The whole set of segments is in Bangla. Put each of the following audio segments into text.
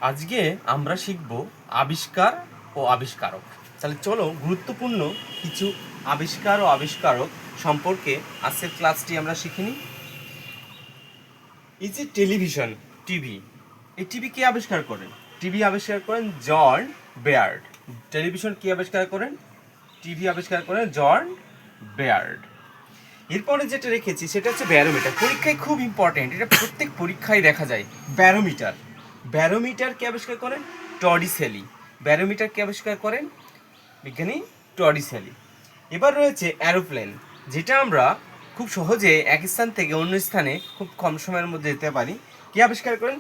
আজকে আমরা শিখব আবিষ্কার ও আবিষ্কারক। তাহলে চলো গুরুত্বপূর্ণ কিছু আবিষ্কার ও আবিষ্কারক সম্পর্কে আজকের ক্লাসটি আমরা শিখে নিই। এই যে টেলিভিশন, টিভি, এই টিভি কে আবিষ্কার করেন? টিভি আবিষ্কার করেন জন বেয়ার্ড। টেলিভিশন কি আবিষ্কার করেন? টিভি আবিষ্কার করেন জন বেয়ার্ড। এরপরে যেটা রেখেছি সেটা হচ্ছে ব্যারোমিটার। পরীক্ষায় খুব ইম্পর্টেন্ট, এটা প্রত্যেক পরীক্ষায় দেখা যায়। ব্যারোমিটার, ব্যারোমিটার কে আবিষ্কার করেন? টরিসেলি। ব্যারোমিটার কে আবিষ্কার করেন? বিজ্ঞানী টরিসেলি। এবার রয়েছে অ্যারোপ্লেন, যেটা আমরা খুব সহজে এক স্থান থেকে অন্য স্থানে খুব কম সময়ের মধ্যে যেতে পারি। কে আবিষ্কার করেন?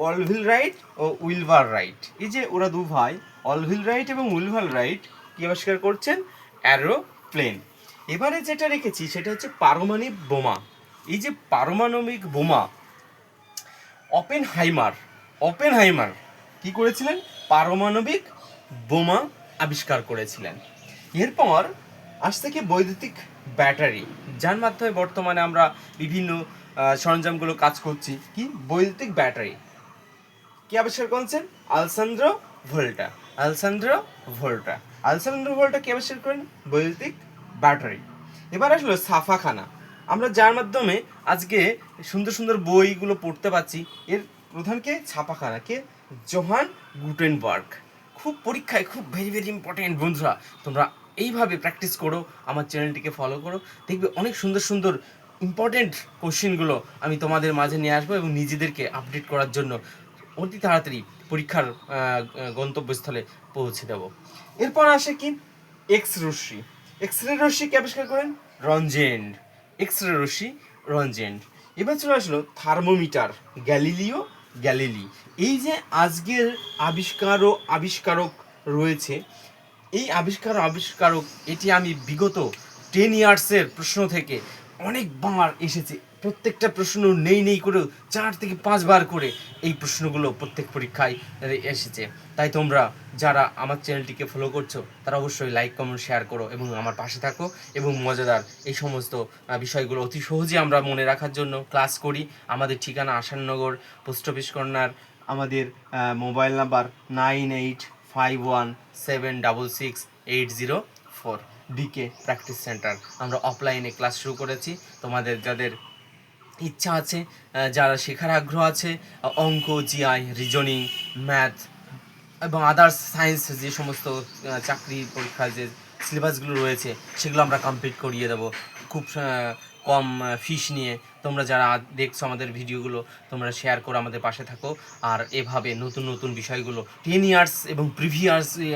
অলভিল রাইট ও উইলবার রাইট। এই যে ওরা দু ভাই, অলভিল রাইট এবং উইলবার রাইট, কি আবিষ্কার করছেন? অ্যারোপ্লেন। এবারে যেটা রেখেছি সেটা হচ্ছে পারমাণবিক বোমা। এই যে পারমাণবিক বোমা, ওপেনহাইমার, ওপেনহাইমার কি করেছিলেন? পারমাণবিক বোমা আবিষ্কার করেছিলেন। এরপর আসছে কি বৈদ্যুতিক ব্যাটারি, যার মাধ্যমে বর্তমানে আমরা বিভিন্ন সরঞ্জামগুলো কাজ করছি। কি বৈদ্যুতিক ব্যাটারি কি আবিষ্কার করেছেন? আলেসান্দ্রো ভোল্টা। আলেসান্দ্রো ভোল্টা, আলেসান্দ্রো ভোল্টা কি আবিষ্কার করেন? বৈদ্যুতিক ব্যাটারি। এবার আসলো ছাপাখানা, আমরা যার মাধ্যমে আজকে সুন্দর সুন্দর বইগুলো পড়তে পাচ্ছি, এর প্রধানকে ছাপাখানা কে? Johann Gutenberg. খুব পরীক্ষায় খুব ভেরি ভেরি ইম্পর্টেন্ট বন্ধুরা, তোমরা এইভাবে প্র্যাকটিস করো, আমার চ্যানেলটিকে ফলো করো, দেখবে অনেক সুন্দর সুন্দর ইম্পর্টেন্ট কোশ্চেনগুলো আমি তোমাদের মাঝে নিয়ে আসবো এবং নিজেদেরকে আপডেট করার জন্য অতি তাড়াতাড়ি পরীক্ষার গন্তব্যস্থলে পৌঁছে দেব। এরপর আসে কি? এক্স রশ্মি। এক্স রে রশ্মি কে আবিষ্কার করেন? রনজেন্ড। এক্স রে রশ্মি রনজেন্ড। এবার চলে আসলো থার্মোমিটার, গ্যালিলিও গ্যালিলি। এই যে আজকের আবিষ্কার ও আবিষ্কারক রয়েছে, এই আবিষ্কার ও আবিষ্কারক এটি আমি বিগত 10 ইয়ার্সের প্রশ্ন থেকে অনেকবার এসেছে। প্রত্যেকটা প্রশ্ন নেই নেই করেও 4 থেকে 5 বার করে এই প্রশ্নগুলো প্রত্যেক পরীক্ষায় এসেছে। তাই তোমরা যারা আমার চ্যানেলটিকে ফলো করছো তারা অবশ্যই লাইক, কমেন্ট, শেয়ার করো এবং আমার পাশে থাকো। এবং মজাদার এই সমস্ত বিষয়গুলো অতি সহজে আমরা মনে রাখার জন্য ক্লাস করি। আমাদের ঠিকানা আসাননগর, পোস্ট অফিস কর্নার। আমাদের মোবাইল নাম্বার 9851766804, বিকে প্র্যাকটিস সেন্টার। আমরা অফলাইনে ক্লাস শুরু করেছি। তোমাদের যাদের ইচ্ছা আছে, যারা শেখার আগ্রহ আছে, অঙ্ক, জিআই, রিজনিং, ম্যাথ এবং আদার্স সায়েন্স, যে সমস্ত চাকরি পরীক্ষার যে সিলেবাসগুলো রয়েছে সেগুলো আমরা কমপ্লিট করিয়ে দেবো খুব কম ফিস নিয়ে। তোমরা যারা দেখছো আমাদের ভিডিওগুলো, তোমরা শেয়ার করো, আমাদের পাশে থাকো। আর এভাবে নতুন নতুন বিষয়গুলো 10 ইয়ার্স এবং প্রিভিয়াস ইয়ার